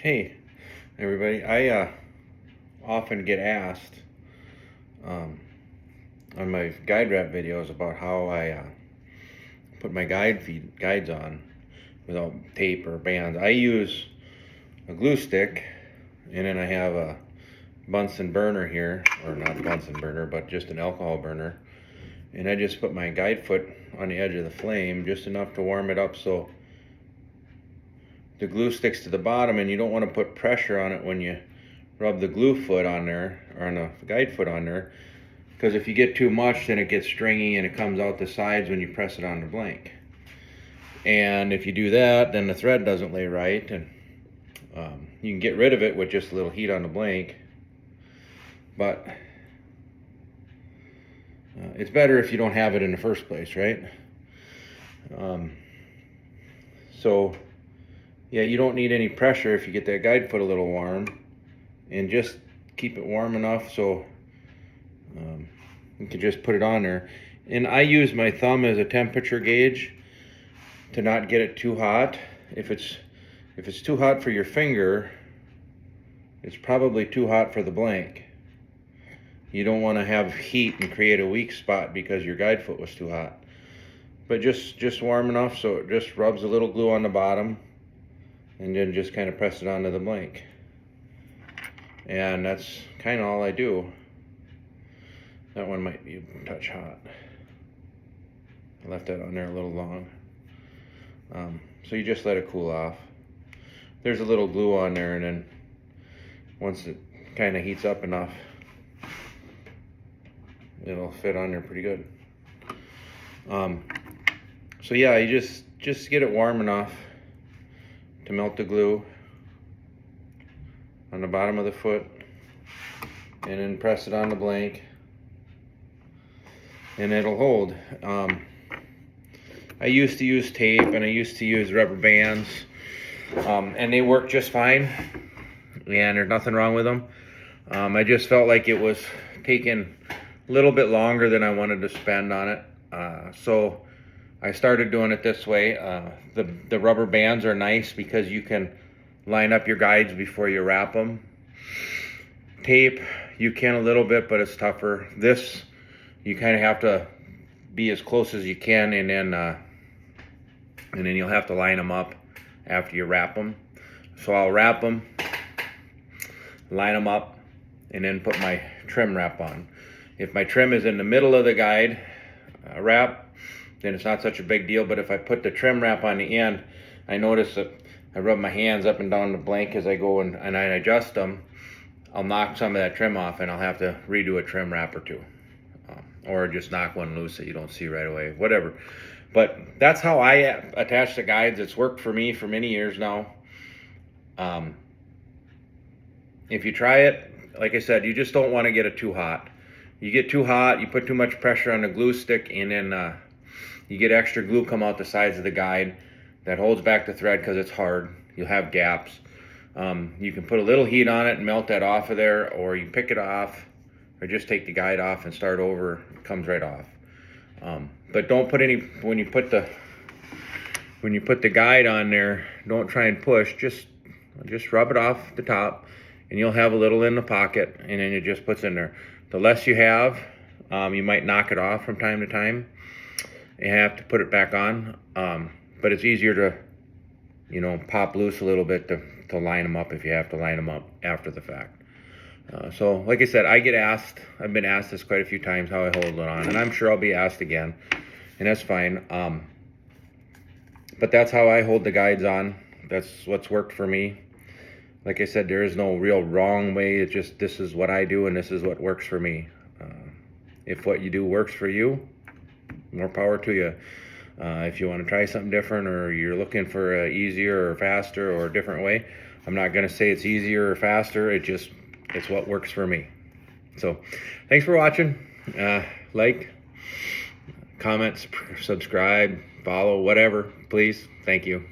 Hey, everybody. I often get asked on my guide wrap videos about how I put my guides on without tape or bands. I use a glue stick, and then I have a Bunsen burner here, or not a Bunsen burner, but just an alcohol burner. And I just put my guide foot on the edge of the flame, just enough to warm it up so the glue sticks to the bottom, and you don't want to put pressure on it when you rub the glue foot on there, or on the guide foot on there, because if you get too much, then it gets stringy and it comes out the sides when you press it on the blank. And if you do that, then the thread doesn't lay right, and you can get rid of it with just a little heat on the blank, but it's better if you don't have it in the first place, right? So yeah, you don't need any pressure if you get that guide foot a little warm, and just keep it warm enough so you can just put it on there. And I use my thumb as a temperature gauge to not get it too hot. If it's too hot for your finger, it's probably too hot for the blank. You don't want to have heat and create a weak spot because your guide foot was too hot. But just warm enough so it just rubs a little glue on the bottom, and then just kind of press it onto the blank. And that's kind of all I do. That one might be a touch hot. I left that on there a little long. So you just let it cool off. There's a little glue on there, and then once it kind of heats up enough, it'll fit on there pretty good. So yeah, you just get it warm enough to melt the glue on the bottom of the foot, and then press it on the blank, and it'll hold. I used to use tape, and I used to use rubber bands, and they work just fine, and there's nothing wrong with them. I just felt like it was taking a little bit longer than I wanted to spend on it, so I started doing it this way. The rubber bands are nice because you can line up your guides before you wrap them. Tape, you can a little bit, but it's tougher. This, you kind of have to be as close as you can, and then you'll have to line them up after you wrap them. So I'll wrap them, line them up, and then put my trim wrap on. If my trim is in the middle of the guide wrap, then it's not such a big deal. But if I put the trim wrap on the end, I notice that I rub my hands up and down the blank as I go and I adjust them. I'll knock some of that trim off, and I'll have to redo a trim wrap or two. Or just knock one loose that you don't see right away, whatever. But that's how I attach the guides. It's worked for me for many years now. If you try it, like I said, you just don't want to get it too hot. You get too hot, you put too much pressure on the glue stick, and then you get extra glue come out the sides of the guide that holds back the thread because it's hard. You'll have gaps. You can put a little heat on it and melt that off of there, or you pick it off, or just take the guide off and start over. It comes right off. But don't put any, when you put the guide on there, don't try and push. Just rub it off the top, and you'll have a little in the pocket, and then it just puts in there. The less you have, you might knock it off from time to time. You have to put it back on, but it's easier to, pop loose a little bit to line them up if you have to line them up after the fact. So like I said, I've been asked this quite a few times how I hold it on, and I'm sure I'll be asked again, and that's fine. But that's how I hold the guides on. That's what's worked for me. Like I said, there is no real wrong way. It's just, this is what I do, and this is what works for me. If what you do works for you, more power to you. If you want to try something different, or you're looking for a easier or faster or a different way, I'm not going to say it's easier or faster. It's what works for me. So thanks for watching. Like, comment, subscribe, follow, whatever, please. Thank you.